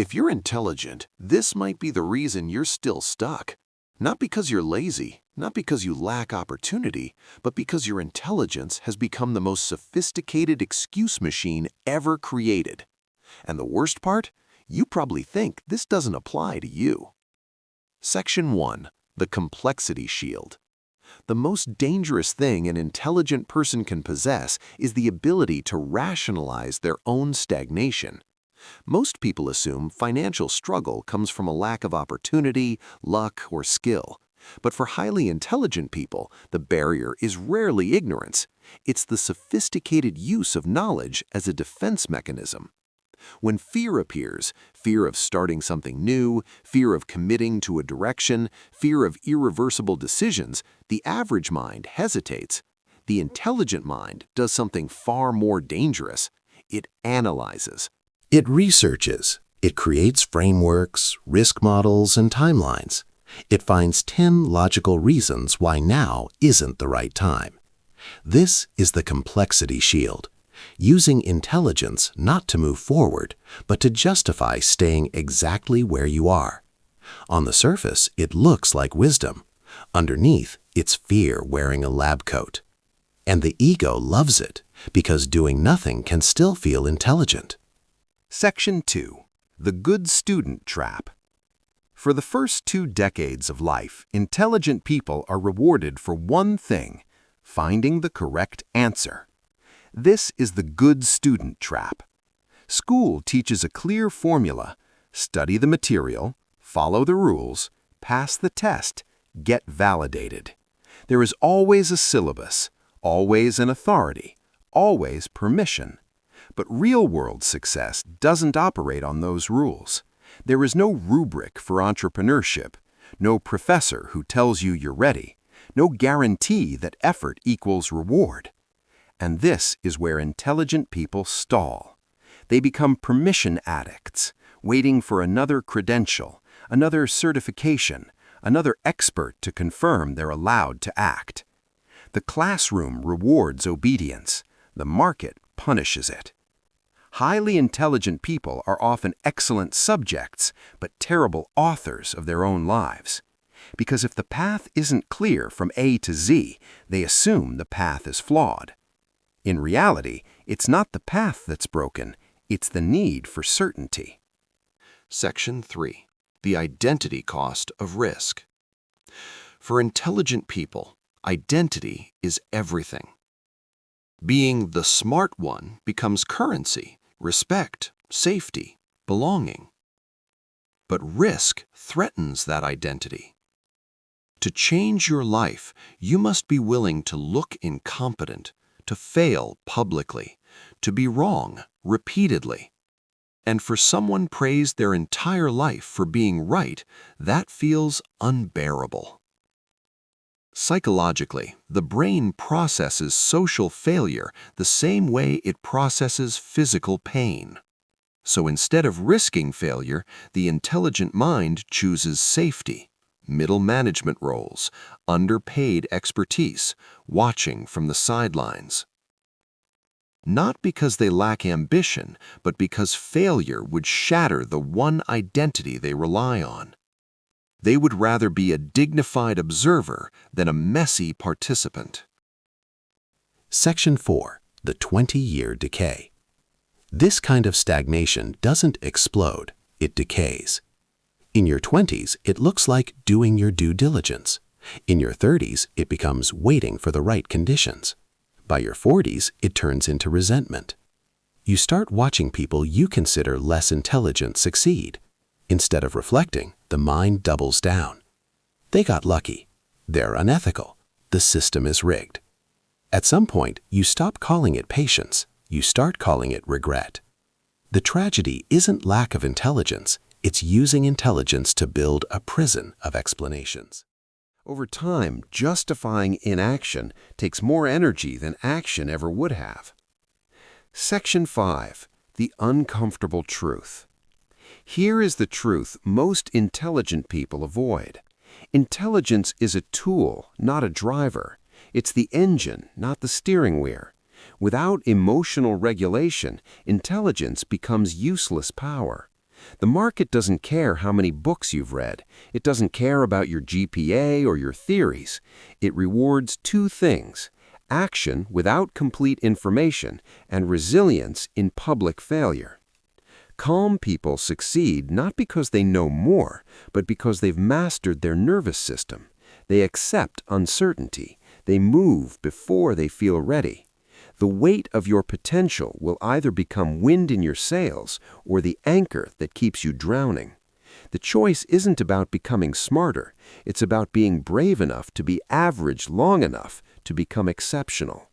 If you're intelligent, this might be the reason you're still stuck. Not because you're lazy, not because you lack opportunity, but because your intelligence has become the most sophisticated excuse machine ever created. And the worst part? You probably think this doesn't apply to you. Section 1. The Complexity Shield. The most dangerous thing an intelligent person can possess is the ability to rationalize their own stagnation. Most people assume financial struggle comes from a lack of opportunity, luck, or skill. But for highly intelligent people, the barrier is rarely ignorance. It's the sophisticated use of knowledge as a defense mechanism. When fear appears, fear of starting something new, fear of committing to a direction, fear of irreversible decisions, the average mind hesitates. The intelligent mind does something far more dangerous. It analyzes. It researches. It creates frameworks, risk models, and timelines. It finds 10 logical reasons why now isn't the right time. This is the complexity shield. Using intelligence not to move forward, but to justify staying exactly where you are. On the surface, it looks like wisdom. Underneath, it's fear wearing a lab coat. And the ego loves it, because doing nothing can still feel intelligent. Section 2. The Good Student Trap. For the first 2 decades of life, intelligent people are rewarded for one thing: finding the correct answer. This is the good student trap. School teaches a clear formula: study the material, follow the rules, pass the test, get validated. There is always a syllabus, always an authority, always permission. But real-world success doesn't operate on those rules. There is no rubric for entrepreneurship, no professor who tells you you're ready, no guarantee that effort equals reward. And this is where intelligent people stall. They become permission addicts, waiting for another credential, another certification, another expert to confirm they're allowed to act. The classroom rewards obedience. The market punishes it. Highly intelligent people are often excellent subjects, but terrible authors of their own lives. Because if the path isn't clear from A to Z, they assume the path is flawed. In reality, it's not the path that's broken, it's the need for certainty. Section 3. The Identity Cost of Risk. For intelligent people, identity is everything. Being the smart one becomes currency, respect, safety, belonging. But risk threatens that identity. To change your life, you must be willing to look incompetent, to fail publicly, to be wrong repeatedly. And for someone praised their entire life for being right, that feels unbearable. Psychologically, the brain processes social failure the same way it processes physical pain. So instead of risking failure, the intelligent mind chooses safety, middle management roles, underpaid expertise, watching from the sidelines. Not because they lack ambition, but because failure would shatter the one identity they rely on. They would rather be a dignified observer than a messy participant. Section 4. The 20-year decay. This kind of stagnation doesn't explode, it decays. In your 20s, it looks like doing your due diligence. In your 30s, it becomes waiting for the right conditions. By your 40s, it turns into resentment. You start watching people you consider less intelligent succeed. Instead of reflecting, the mind doubles down. They got lucky. They're unethical. The system is rigged. At some point, you stop calling it patience. You start calling it regret. The tragedy isn't lack of intelligence. It's using intelligence to build a prison of explanations. Over time, justifying inaction takes more energy than action ever would have. Section 5. The Uncomfortable Truth. Here is the truth most intelligent people avoid. Intelligence is a tool, not a driver. It's the engine, not the steering wheel. Without emotional regulation, intelligence becomes useless power. The market doesn't care how many books you've read. It doesn't care about your GPA or your theories. It rewards two things: action without complete information and resilience in public failure. Calm people succeed not because they know more, but because they've mastered their nervous system. They accept uncertainty. They move before they feel ready. The weight of your potential will either become wind in your sails or the anchor that keeps you drowning. The choice isn't about becoming smarter. It's about being brave enough to be average long enough to become exceptional.